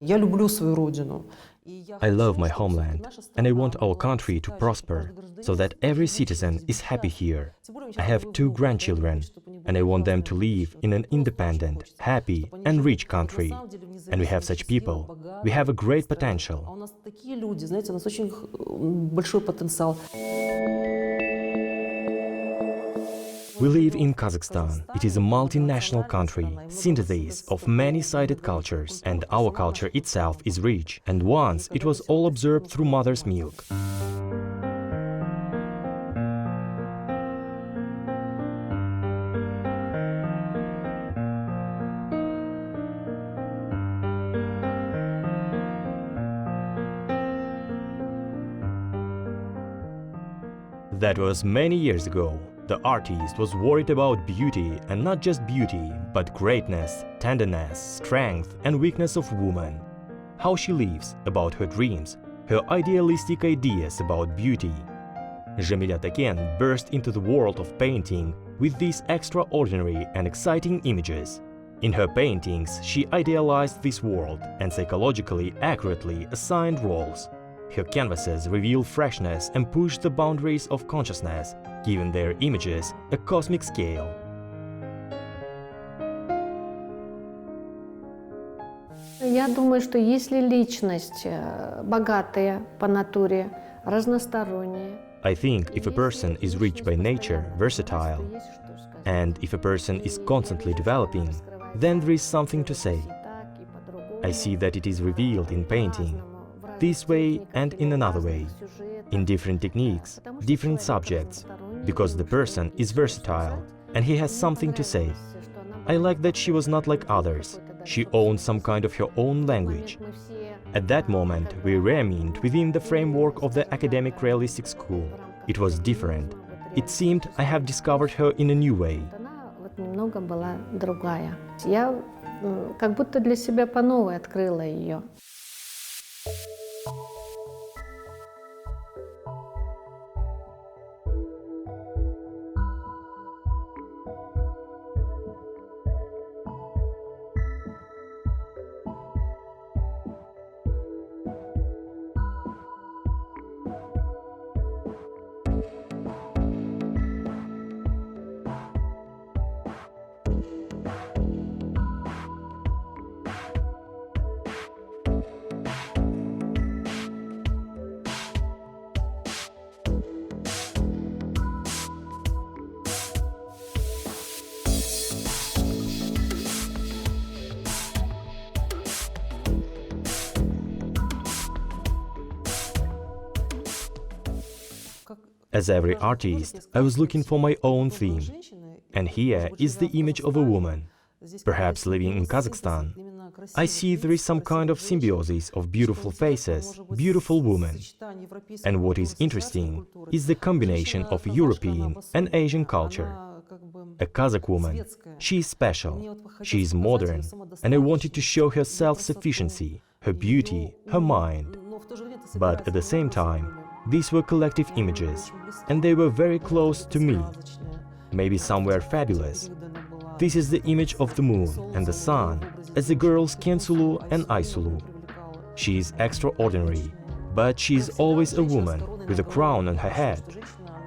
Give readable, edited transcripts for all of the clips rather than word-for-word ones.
Я люблю свою родину. I love my homeland, and I want our country to prosper, so that every citizen is happy here. I have 2 grandchildren, and I want them to live in an independent, happy and rich country. And we have such people. We have a great potential. У нас такие люди, знаете, у нас очень большой потенциал. We live in Kazakhstan. It is a multinational country, synthesis of many-sided cultures, and our culture itself is rich, and once it was all absorbed through mother's milk. That was many years ago. The artist was worried about beauty, and not just beauty, but greatness, tenderness, strength and weakness of woman. How she lives, about her dreams, her idealistic ideas about beauty. Zhamilya Taken burst into the world of painting with these extraordinary and exciting images. In her paintings, she idealized this world and psychologically accurately assigned roles. Her canvases reveal freshness and push the boundaries of consciousness, giving their images a cosmic scale. Я думаю, что если личность богатая по натуре, разносторонняя. I think if a person is rich by nature, versatile, and if a person is constantly developing, then there is something to say. I see that it is revealed in painting, this way and in another way, in different techniques, different subjects, because the person is versatile and he has something to say. I like that she was not like others. She owned some kind of her own language. At that moment, we remained within the framework of the academic realistic school. It was different. It seemed I have discovered her in a new way. Немного была другая. Я как будто для себя по новой открыла ее. As every artist, I was looking for my own theme. And here is the image of a woman, perhaps living in Kazakhstan. I see there is some kind of symbiosis of beautiful faces, beautiful women. And what is interesting is the combination of European and Asian culture. A Kazakh woman, she is special, she is modern, and I wanted to show her self-sufficiency, her beauty, her mind. But at the same time, these were collective images, and they were very close to me. Maybe some were fabulous. This is the image of the moon and the sun as the girls Kensulu and Aysulu. She is extraordinary, but she is always a woman with a crown on her head.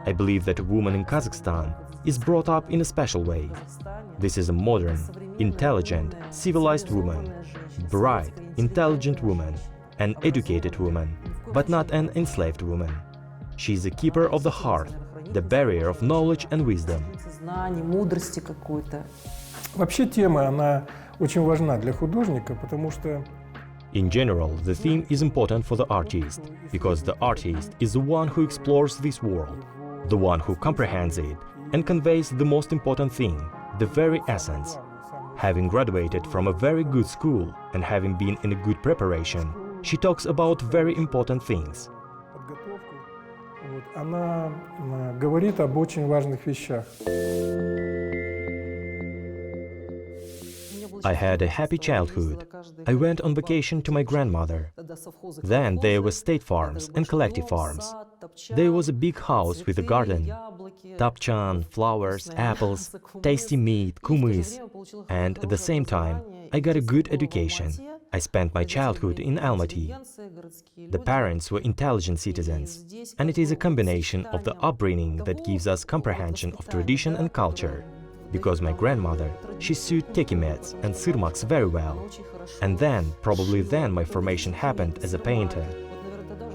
I believe that a woman in Kazakhstan is brought up in a special way. This is a modern, intelligent, civilized woman, bright, intelligent woman, an educated woman, but not an enslaved woman. She is a keeper of the heart, the barrier of knowledge and wisdom. Вообще тема, она очень важна для художника, потому что In general, the theme is important for the artist, because the artist is the one who explores this world, the one who comprehends it and conveys the most important thing, the very essence. Having graduated from a very good school and having been in a good preparation, she talks about very important things. Она говорит об очень важных вещах. I had a happy childhood. I went on vacation to my grandmother. Then there were state farms and collective farms. There was a big house with a garden. Tapchan, flowers, apples, tasty meat, kumis. And at the same time, I got a good education. I spent my childhood in Almaty. The parents were intelligent citizens, and it is a combination of the upbringing that gives us comprehension of tradition and culture. Because my grandmother, she sewed tekimets and sirmaks very well. And probably then my formation happened as a painter.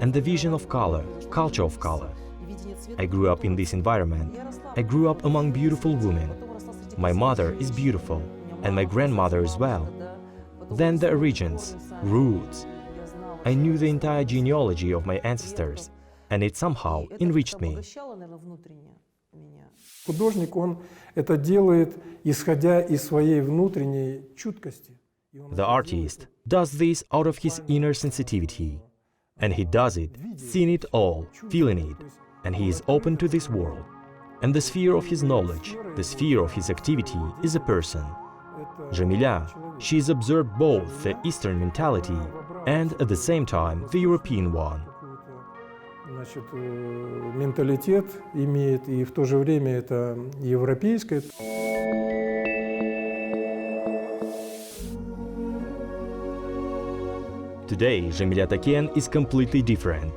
And the vision of color, culture of color. I grew up in this environment. I grew up among beautiful women. My mother is beautiful, and my grandmother as well. Then the origins, roots. I knew the entire genealogy of my ancestors, and it somehow enriched me. Художник, он это делает, исходя из своей внутренней чуткости. The artist does this out of his inner sensitivity, and he does it, seeing it all, feeling it, and he is open to this world. And the sphere of his knowledge, the sphere of his activity is a person. Zhamilya, she has observed both the Eastern mentality and at the same time the European one. Значит, менталитет имеет, и в то же время это европейское. Today, Zhamilya Taken is completely different.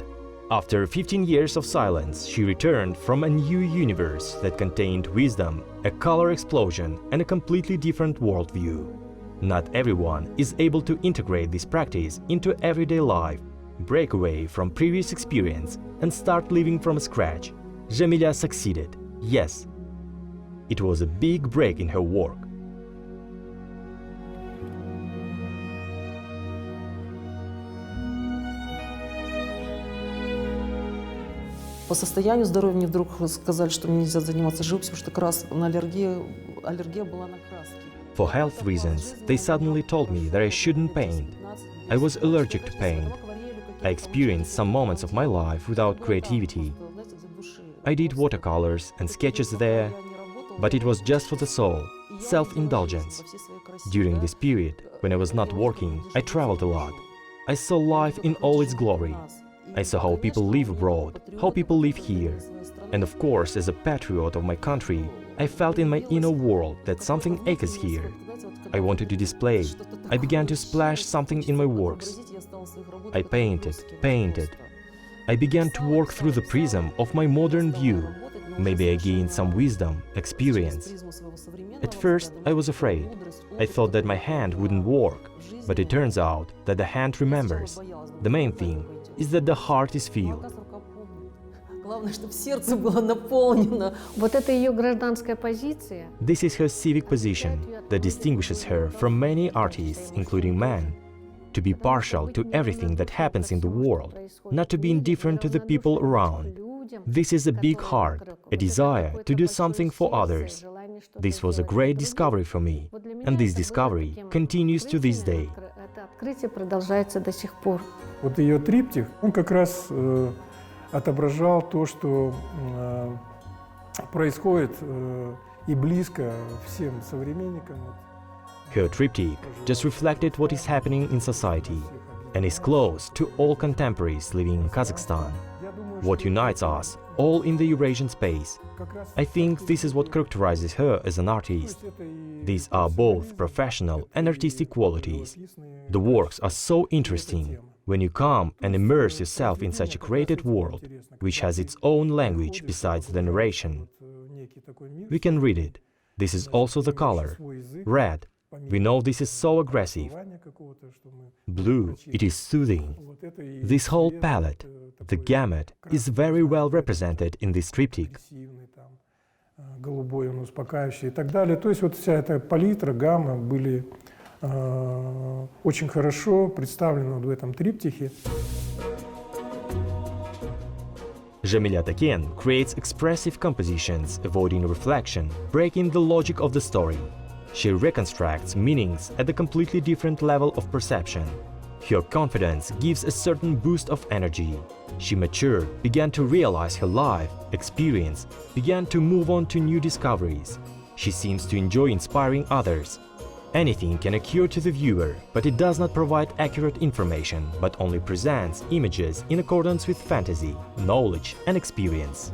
After 15 years of silence, she returned from a new universe that contained wisdom, a color explosion, and a completely different worldview. Not everyone is able to integrate this practice into everyday life, break away from previous experience, and start living from scratch. Zhamilya succeeded, yes. It was a big break in her work. По состоянию здоровья мне вдруг сказали, что мне нельзя заниматься живописью, потому что аллергия была на краски. For health reasons, they suddenly told me that I shouldn't paint. I was allergic to paint. I experienced some moments of my life without creativity. I did watercolors and sketches there, but it was just for the soul, self-indulgence. During this period, when I was not working, I traveled a lot. I saw life in all its glory. I saw how people live abroad, how people live here. And of course, as a patriot of my country, I felt in my inner world that something aches here. I wanted to display. I began to splash something in my works. I painted. I began to work through the prism of my modern view. Maybe I gained some wisdom, experience. At first, I was afraid. I thought that my hand wouldn't work, but it turns out that the hand remembers. The main thing is that the heart is filled. Главное, чтобы сердце было наполнено. Вот это ее гражданская позиция. This is her civic position that distinguishes her from many artists, including men. To be partial to everything that happens in the world, not to be indifferent to the people around. This is a big heart, a desire to do something for others. This was a great discovery for me, and this discovery continues to this day. Это открытие продолжается до сих пор. Вот ее триптих, он как раз отображал то, что происходит и близко всем современникам. Her triptych just reflected what is happening in society and is close to all contemporaries living in Kazakhstan. What unites us all in the Eurasian space. I think this is what characterizes her as an artist. These are both professional and artistic qualities. The works are so interesting when you come and immerse yourself in such a created world, which has its own language besides the narration. We can read it. This is also the color. Red. We know this is so aggressive. Blue, it is soothing. This whole palette, the gamut, is very well represented in this triptych. Голубой, он успокаивающий и так далее. То есть вот вся эта палитра, гамма были очень хорошо представлены в этом триптихе. Zhamilya Taken creates expressive compositions, avoiding reflection, breaking the logic of the story. She reconstructs meanings at a completely different level of perception. Her confidence gives a certain boost of energy. She matured, began to realize her life, experience, began to move on to new discoveries. She seems to enjoy inspiring others. Anything can occur to the viewer, but it does not provide accurate information, but only presents images in accordance with fantasy, knowledge, and experience.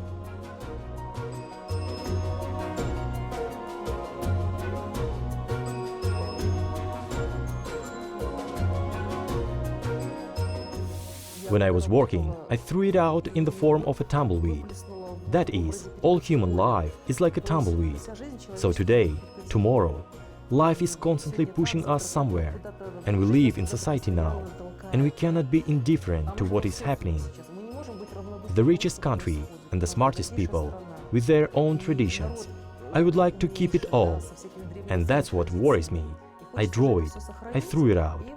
When I was working, I threw it out in the form of a tumbleweed. That is, all human life is like a tumbleweed. So today, tomorrow, life is constantly pushing us somewhere, and we live in society now, and we cannot be indifferent to what is happening. The richest country and the smartest people, with their own traditions. I would like to keep it all, and that's what worries me. I draw it, I threw it out.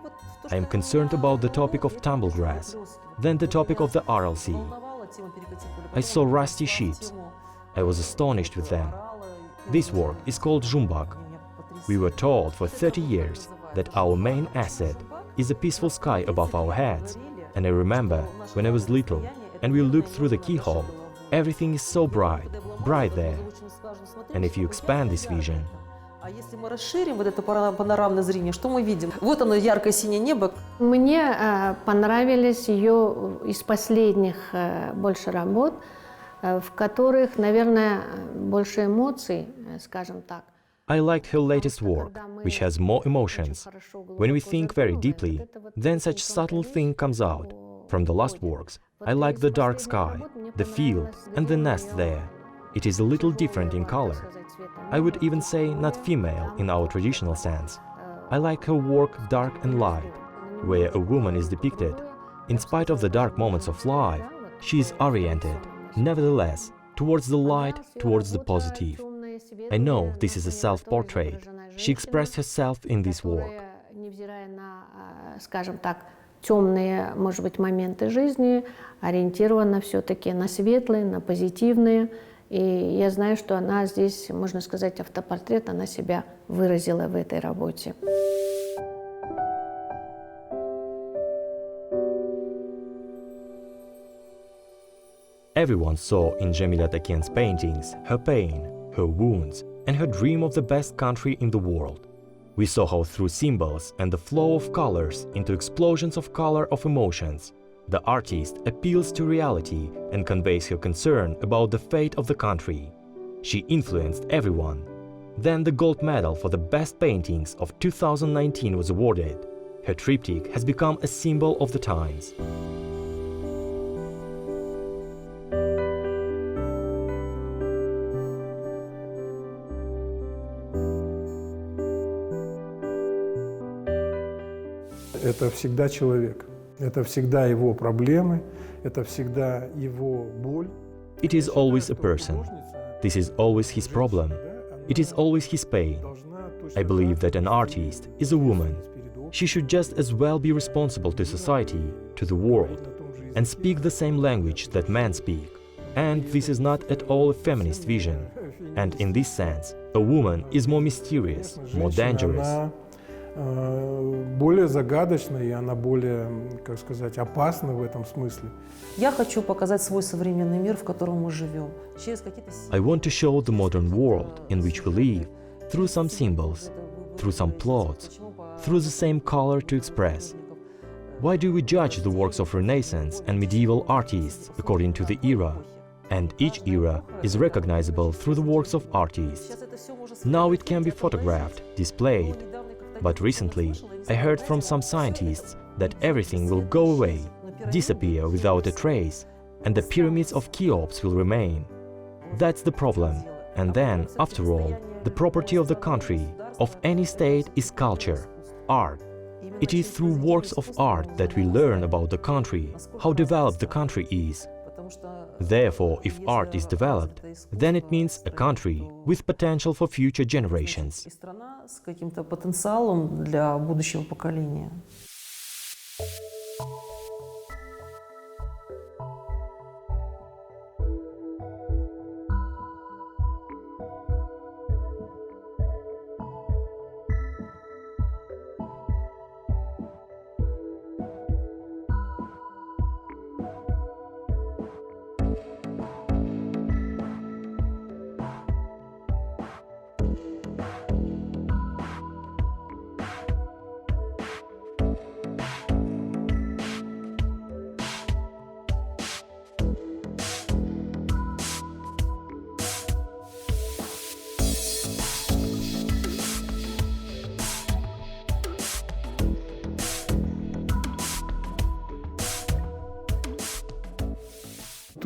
I am concerned about the topic of tumble grass, then the topic of the Aral Sea. I saw rusty ships. I was astonished with them. This work is called Jibek. We were told for 30 years that our main asset is a peaceful sky above our heads, and I remember when I was little and we looked through the keyhole, everything is so bright, bright there. And if you expand this vision, А если мы расширим вот это панорамное зрение, что мы видим? Вот оно, яркое синее небо. Мне понравились ее из последних больше работ, в которых, наверное, больше эмоций, скажем так. I liked her latest work, which has more emotions. When we think very deeply, then such subtle thing comes out. From the last works, I like the dark sky, the field and the nest there. It is a little different in color. I would even say not female in our traditional sense. I like her work dark and light, where a woman is depicted. In spite of the dark moments of life, she is oriented, nevertheless, towards the light, towards the positive. I know this is a self-portrait. She expressed herself in this work. Скажем так, темные, может быть, моменты жизни, ориентирована все-таки на светлые, на позитивные. И я знаю, что она здесь, можно сказать, автопортрет, она себя выразила в этой работе. Everyone saw in Zhamilya Taken's paintings her pain, her wounds, and her dream of the best country in the world. We saw how through symbols and the flow of colors into explosions of color of emotions, the artist appeals to reality and conveys her concern about the fate of the country. She influenced everyone. Then the gold medal for the best paintings of 2019 was awarded. Her triptych has become a symbol of the times. Это всегда человек. Это всегда его проблемы, это всегда его боль. It is always a person. This is always his problem. It is always his pain. I believe that an artist is a woman. She should just as well be responsible to society, to the world, and speak the same language that men speak. And this is not at all a feminist vision. And in this sense, a woman is more mysterious, more dangerous. Более загадочна, и она более, как сказать, опасна в этом смысле. Я хочу показать свой современный мир, в котором мы живем. I want to show the modern world in which we live through some symbols, through some plots, through the same color to express. Why do we judge the works of Renaissance and medieval artists according to the era? And each era is recognizable through the works of artists. Now it can be photographed, displayed. But recently, I heard from some scientists that everything will go away, disappear without a trace, and the pyramids of Cheops will remain. That's the problem. And then, after all, the property of the country, of any state, is culture, art. It is through works of art that we learn about the country, how developed the country is. Therefore, if art is developed, then it means a country with potential for future generations. И страна с каким-то потенциалом для будущего поколения.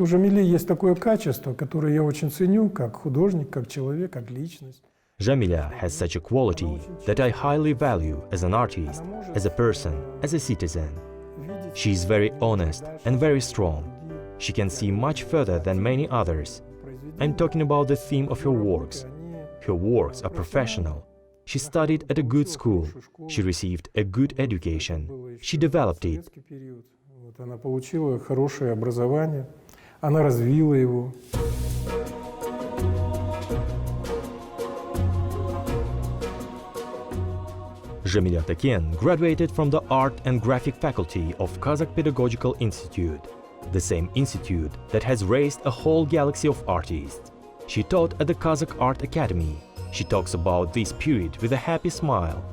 у Жамили есть такое качество, которое я очень ценю, как художник, как человек, как личность. Zhamilya has such a quality that I highly value as an artist, as a person, as a citizen. She is very honest and very strong. She can see much further than many others. I'm talking about the theme of her works. Her works are professional. She studied at a good school. She received a good education. She developed it. Вот она получила хорошее образование, она развила его. Zhamilya Taken graduated from the Art and Graphic Faculty of Kazakh Pedagogical Institute, the same institute that has raised a whole galaxy of artists. She taught at the Kazakh Art Academy. She talks about this period with a happy smile,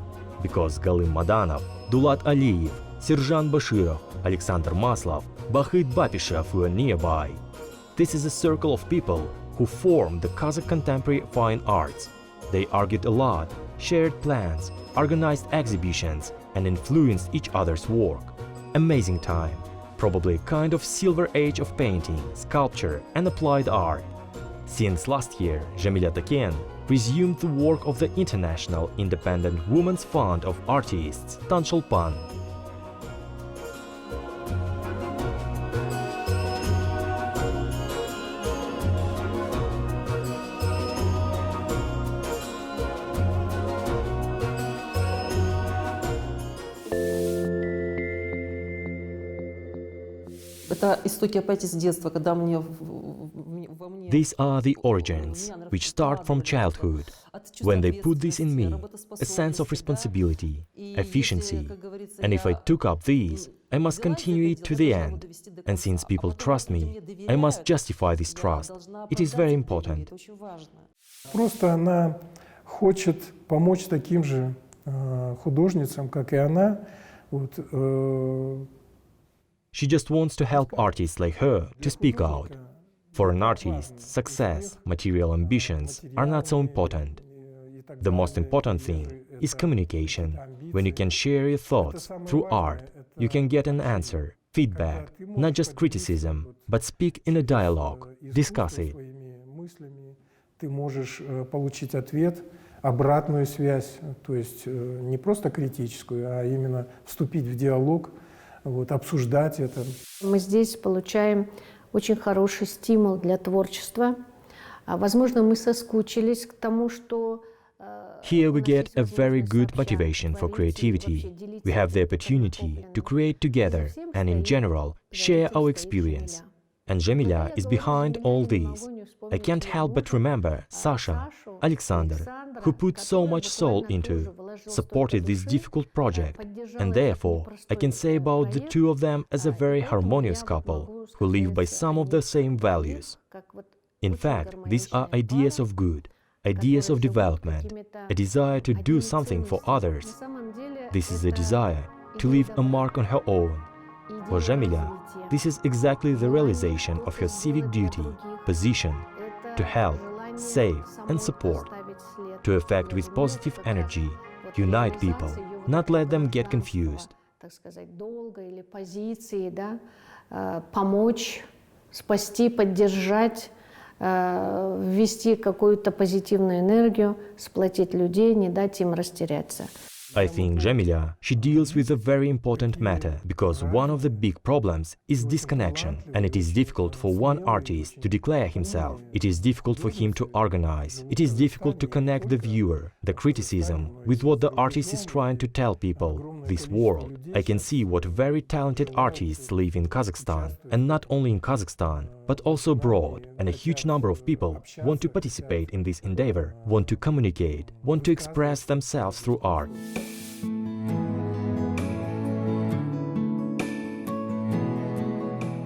because Galim Madanov, Dulat Aliyev, Serjan Bashirov, Alexander Maslov, Bahit Bapishev were nearby. This is a circle of people who formed the Kazakh contemporary fine arts. They argued a lot, shared plans, organized exhibitions, and influenced each other's work. Amazing time, probably a kind of silver age of painting, sculpture, and applied art. Since last year, Zhamilya Taken resumed the work of the International Independent Women's Fund of Artists, Tansholpan. Это истоки опять из детства, когда мне These are the origins, which start from childhood, when they put this in me, a sense of responsibility, efficiency. And if I took up these, I must continue it to the end. And since people trust me, I must justify this trust. It is very important. Просто она хочет помочь таким же художницам, как и она. Вот, She just wants to help artists like her to speak out. For an artist, success, material ambitions are not so important. The most important thing is communication. When you can share your thoughts through art, you can get an answer, feedback, not just criticism, but speak in a dialogue, discuss it. Ты можешь получить ответ, обратную связь, то есть не просто критическую, а именно вступить в диалог, вот, обсуждать это. Мы здесь получаем очень хороший стимул для творчества. Возможно, мы соскучились к тому, что... Here we get a very good motivation for creativity. We have the opportunity to create together and, in general, share our experience. And Zhamilya is behind all these. I can't help but remember Sasha, Alexander, who put so much soul into, supported this difficult project, and therefore I can say about the two of them as a very harmonious couple, who live by some of the same values. In fact, these are ideas of good, ideas of development, a desire to do something for others. This is a desire to leave a mark on her own. For Zhamilya, this is exactly the realization of her civic duty, position, to help, save and support, to affect with positive energy, unite people, not let them get confused. Так сказать, долга или позиции, да, помочь, спасти, поддержать, ввести какую-то позитивную энергию, сплотить людей, не дать им растеряться. I think Zhamilya, she deals with a very important matter, because one of the big problems is disconnection, and it is difficult for one artist to declare himself. It is difficult for him to organize. It is difficult to connect the viewer, the criticism, with what the artist is trying to tell people, this world. I can see what very talented artists live in Kazakhstan, and not only in Kazakhstan, but also abroad, and a huge number of people want to participate in this endeavor, want to communicate, want to express themselves through art.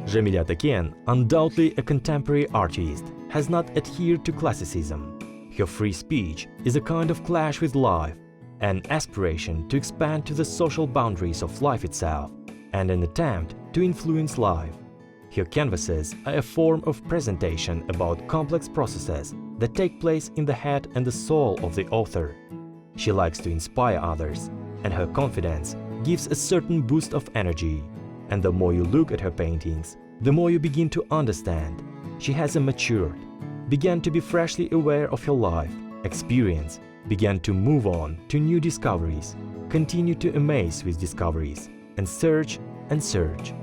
Zhamilya Taken, undoubtedly a contemporary artist, has not adhered to classicism. Her free speech is a kind of clash with life, an aspiration to expand to the social boundaries of life itself, and an attempt to influence life. Her canvases are a form of presentation about complex processes that take place in the head and the soul of the author. She likes to inspire others, and her confidence gives a certain boost of energy. And the more you look at her paintings, the more you begin to understand. She has matured, began to be freshly aware of her life, experience, began to move on to new discoveries, continue to amaze with discoveries, and search and search.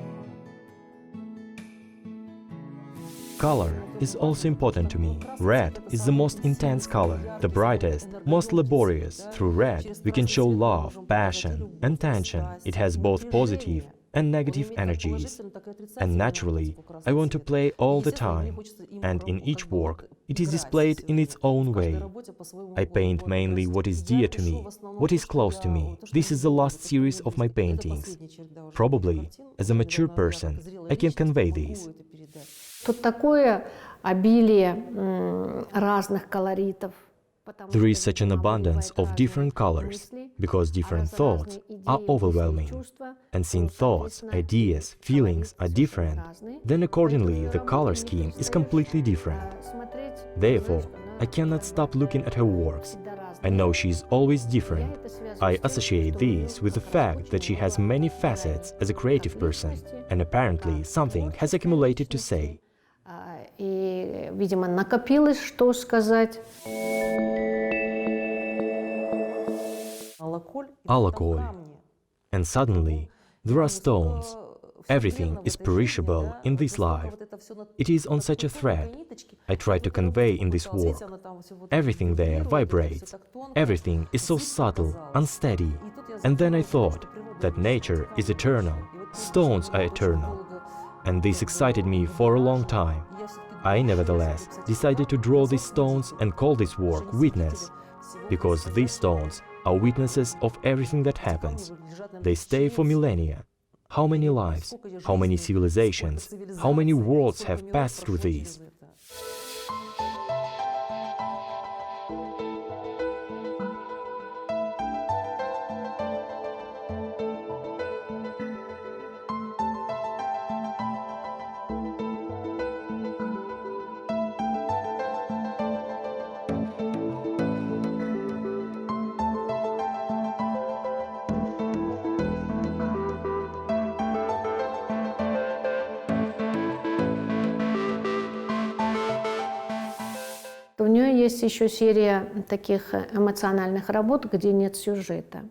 Color is also important to me. Red is the most intense color, the brightest, most laborious. Through red, we can show love, passion, and tension. It has both positive and negative energies. And naturally, I want to play all the time. And in each work, it is displayed in its own way. I paint mainly what is dear to me, what is close to me. This is the last series of my paintings. Probably, as a mature person, I can convey this. Тут такое обилие разных колоритов. There is such an abundance of different colors, because different thoughts are overwhelming. And since thoughts, ideas, feelings are different, then accordingly the color scheme is completely different. Therefore, I cannot stop looking at her works. I know she is always different. I associate this with the fact that she has many facets as a creative person, and apparently something has accumulated to say. И, видимо, накопилось, что сказать. Alcohol. And suddenly, there are stones. Everything is perishable in this life. It is on such a thread. I try to convey in this work. Everything there vibrates. Everything is so subtle, unsteady. And then I thought that nature is eternal. Stones are eternal. And this excited me for a long time. I nevertheless decided to draw these stones and call this work Witness, because these stones are witnesses of everything that happens. They stay for millennia. How many lives, how many civilizations, how many worlds have passed through these? У нее есть еще серия таких эмоциональных работ, где нет сюжета.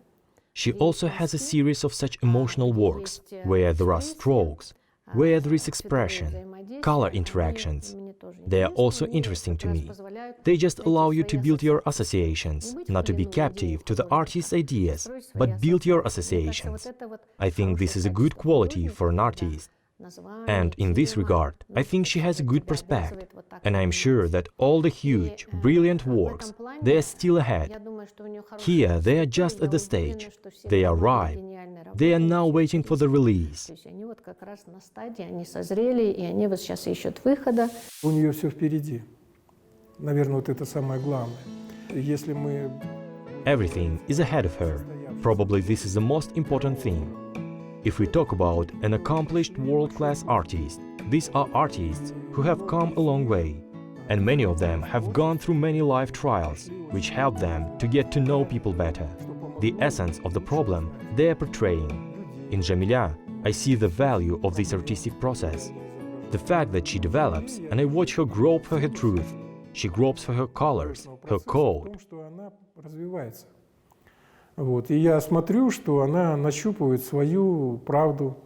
She also has a series of such emotional works, where there are strokes, where there is expression, color interactions. They are also interesting to me. They just allow you to build your associations, not to be captive to the artist's ideas, but build your associations. I think this is a good quality for an artist. And in this regard, I think she has a good prospect. And I'm sure that all the huge, brilliant works, they are still ahead. Here, they are just at the stage. They are ripe. They are now waiting for the release. У нее все впереди. Наверное, вот это самое главное. Если мы... Everything is ahead of her. Probably this is the most important thing. If we talk about an accomplished world-class artist, these are artists who have come a long way, and many of them have gone through many life trials, which help them to get to know people better. The essence of the problem they are portraying. In Zhamilya, I see the value of this artistic process. The fact that she develops, and I watch her grope for her truth. She gropes for her colors, her code. Вот. И я смотрю, что она нащупывает свою правду,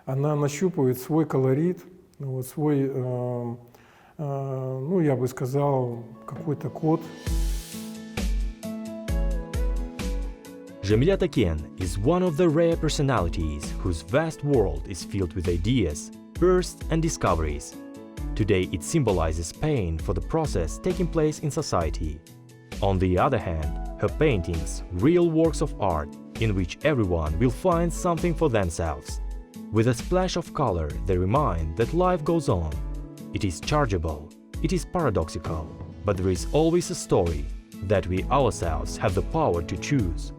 она нащупывает свой колорит, вот, свой, ну, я бы сказал, какой-то код. Zhamilya Taken is one of the rare personalities whose vast world is filled with ideas, bursts and discoveries. Today it symbolizes pain for the process taking place in society. On the other hand, her paintings, real works of art, in which everyone will find something for themselves. With a splash of color, they remind that life goes on. It is chargeable, it is paradoxical, but there is always a story, that we ourselves have the power to choose.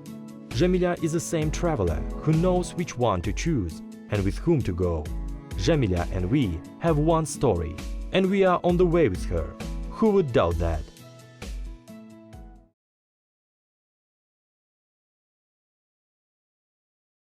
Zhamilya is the same traveler who knows which one to choose and with whom to go. Zhamilya and we have one story, and we are on the way with her. Who would doubt that?